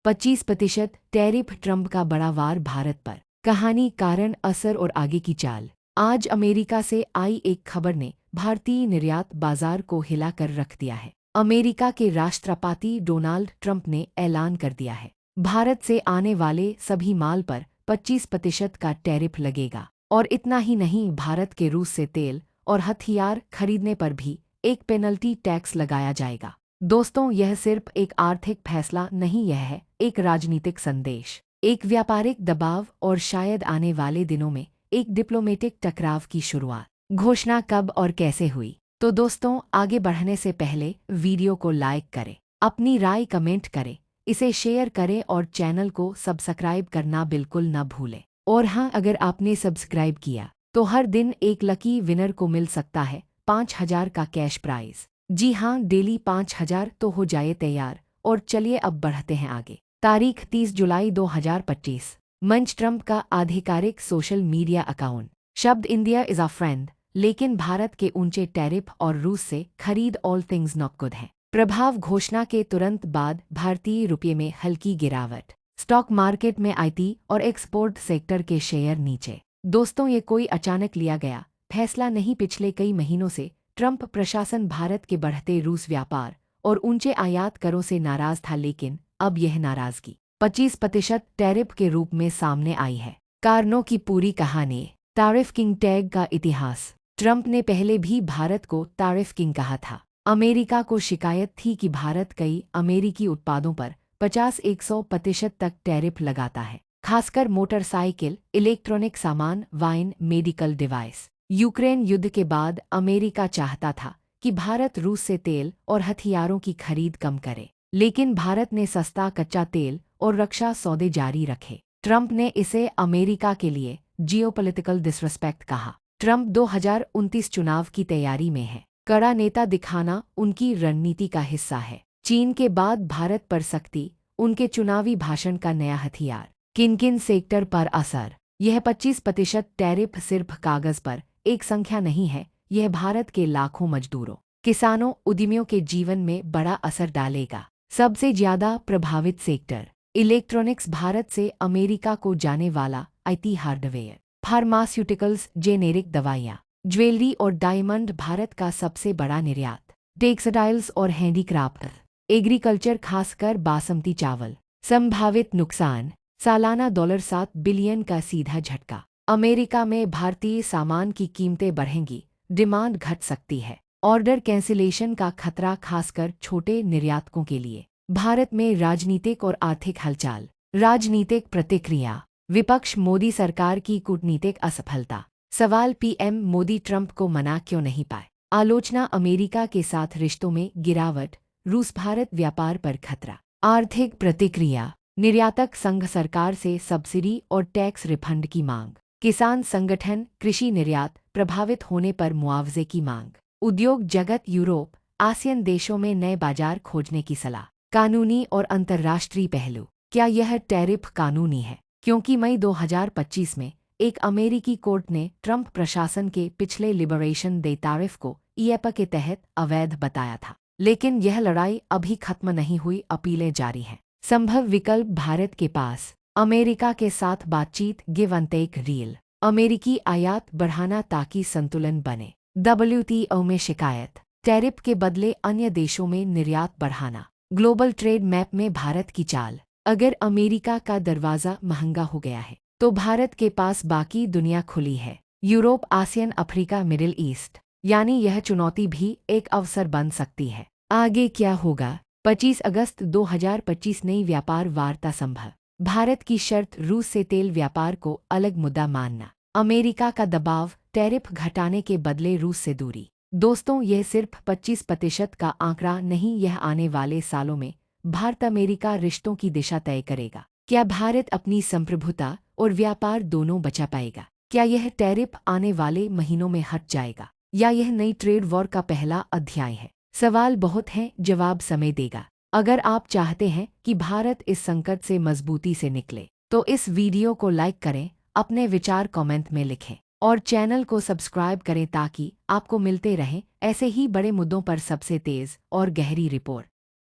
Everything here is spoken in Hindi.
25% टैरिफ ट्रंप का बड़ा वार भारत पर। कहानी, कारण, असर और आगे की चाल। आज अमेरिका से आई एक खबर ने भारतीय निर्यात बाजार को हिलाकर रख दिया है। अमेरिका के राष्ट्रपति डोनाल्ड ट्रंप ने ऐलान कर दिया है, भारत से आने वाले सभी माल पर 25% का टैरिफ लगेगा। और इतना ही नहीं, भारत के रूस से तेल और हथियार खरीदने पर भी एक पेनल्टी टैक्स लगाया जाएगा। दोस्तों, यह सिर्फ एक आर्थिक फैसला नहीं, यह है एक राजनीतिक संदेश, एक व्यापारिक दबाव और शायद आने वाले दिनों में एक डिप्लोमेटिक टकराव की शुरुआत। घोषणा कब और कैसे हुई? तो दोस्तों, आगे बढ़ने से पहले वीडियो को लाइक करें, अपनी राय कमेंट करें, इसे शेयर करें और चैनल को सब्सक्राइब करना बिल्कुल न भूलें। और हाँ, अगर आपने सब्सक्राइब किया तो हर दिन एक लकी विनर को मिल सकता है 5,000 का कैश प्राइज। जी हाँ, डेली 5,000। तो हो जाए तैयार और चलिए अब बढ़ते हैं आगे। तारीख 30 जुलाई 2025। मंच ट्रंप का आधिकारिक सोशल मीडिया अकाउंट। शब्द इंडिया इज अ फ्रेंड, लेकिन भारत के ऊंचे टैरिफ और रूस से खरीद ऑल थिंग्स नॉट गुड है। प्रभाव। घोषणा के तुरंत बाद भारतीय रुपये में हल्की गिरावट। स्टॉक मार्केट में आईटी और एक्सपोर्ट सेक्टर के शेयर नीचे। दोस्तों, ये कोई अचानक लिया गया फैसला नहीं, पिछले कई महीनों से ट्रंप प्रशासन भारत के बढ़ते रूस व्यापार और ऊंचे आयात करों से नाराज था, लेकिन अब यह नाराजगी 25% टैरिफ के रूप में सामने आई है। कारणों की पूरी कहानी। टैरिफ किंग टैग का इतिहास। ट्रंप ने पहले भी भारत को टैरिफ किंग कहा था। अमेरिका को शिकायत थी कि भारत कई अमेरिकी उत्पादों पर 50-100% तक टैरिफ लगाता है, खासकर मोटरसाइकिल, इलेक्ट्रॉनिक सामान, वाइन, मेडिकल डिवाइस। यूक्रेन युद्ध के बाद अमेरिका चाहता था कि भारत रूस से तेल और हथियारों की खरीद कम करे, लेकिन भारत ने सस्ता कच्चा तेल और रक्षा सौदे जारी रखे। ट्रंप ने इसे अमेरिका के लिए जियोपॉलिटिकल डिसरिस्पेक्ट कहा। ट्रंप 2029 चुनाव की तैयारी में है। कड़ा नेता दिखाना उनकी रणनीति का हिस्सा है। चीन के बाद भारत पर सख्ती, उनके चुनावी भाषण का नया हथियार। किन किन सेक्टर पर असर? यह 25% टैरिफ सिर्फ कागज पर एक संख्या नहीं है, यह भारत के लाखों मजदूरों, किसानों, उद्यमियों के जीवन में बड़ा असर डालेगा। सबसे ज्यादा प्रभावित सेक्टर। इलेक्ट्रॉनिक्स। भारत से अमेरिका को जाने वाला आईटी हार्डवेयर, फार्मास्यूटिकल्स, जेनेरिक दवाइयाँ, ज्वेलरी और डायमंड भारत का सबसे बड़ा निर्यात। टेक्सटाइल्स और हैंडीक्राफ्ट। एग्रीकल्चर, खासकर बासमती चावल। संभावित नुकसान। सालाना $7 बिलियन का सीधा झटका। अमेरिका में भारतीय सामान की कीमतें बढ़ेंगी, डिमांड घट सकती है। ऑर्डर कैंसिलेशन का खतरा, खासकर छोटे निर्यातकों के लिए। भारत में राजनीतिक और आर्थिक हलचल। राजनीतिक प्रतिक्रिया। विपक्ष। मोदी सरकार की कूटनीतिक असफलता। सवाल, पीएम मोदी ट्रंप को मना क्यों नहीं पाए? आलोचना। अमेरिका के साथ रिश्तों में गिरावट, रूस भारत व्यापार पर खतरा। आर्थिक प्रतिक्रिया। निर्यातक संघ सरकार से सब्सिडी और टैक्स रिफंड की मांग। किसान संगठन, कृषि निर्यात प्रभावित होने पर मुआवजे की मांग। उद्योग जगत। यूरोप, आसियान देशों में नए बाजार खोजने की सलाह। कानूनी और अंतर्राष्ट्रीय पहलू। क्या यह टैरिफ कानूनी है? क्योंकि मई 2025 में एक अमेरिकी कोर्ट ने ट्रंप प्रशासन के पिछले लिबरेशन डे टैरिफ को ईएपा के तहत अवैध बताया था। लेकिन यह लड़ाई अभी खत्म नहीं हुई, अपीलें जारी हैं। संभव विकल्प। भारत के पास अमेरिका के साथ बातचीत, गिव एंड टेक डील। अमेरिकी आयात बढ़ाना ताकि संतुलन बने। WTO में शिकायत। टैरिफ के बदले अन्य देशों में निर्यात बढ़ाना। ग्लोबल ट्रेड मैप में भारत की चाल। अगर अमेरिका का दरवाज़ा महंगा हो गया है तो भारत के पास बाकी दुनिया खुली है। Europe, ASEAN, Africa, middle east. यानी यह चुनौती भी एक अवसर बन सकती है। आगे क्या होगा? 25 अगस्त 2025 नई व्यापार वार्ता संभव। भारत की शर्त, रूस से तेल व्यापार को अलग मुद्दा मानना। अमेरिका का दबाव, टैरिफ घटाने के बदले रूस से दूरी। दोस्तों, यह सिर्फ 25% का आंकड़ा नहीं, यह आने वाले सालों में भारत अमेरिका रिश्तों की दिशा तय करेगा। क्या भारत अपनी संप्रभुता और व्यापार दोनों बचा पाएगा? क्या यह टैरिफ आने वाले महीनों में हट जाएगा, या यह नई ट्रेड वॉर का पहला अध्याय है? सवाल बहुत हैं, जवाब समय देगा। अगर आप चाहते हैं कि भारत इस संकट से मजबूती से निकले तो इस वीडियो को लाइक करें, अपने विचार कमेंट में लिखें और चैनल को सब्सक्राइब करें ताकि आपको मिलते रहें ऐसे ही बड़े मुद्दों पर सबसे तेज और गहरी रिपोर्ट।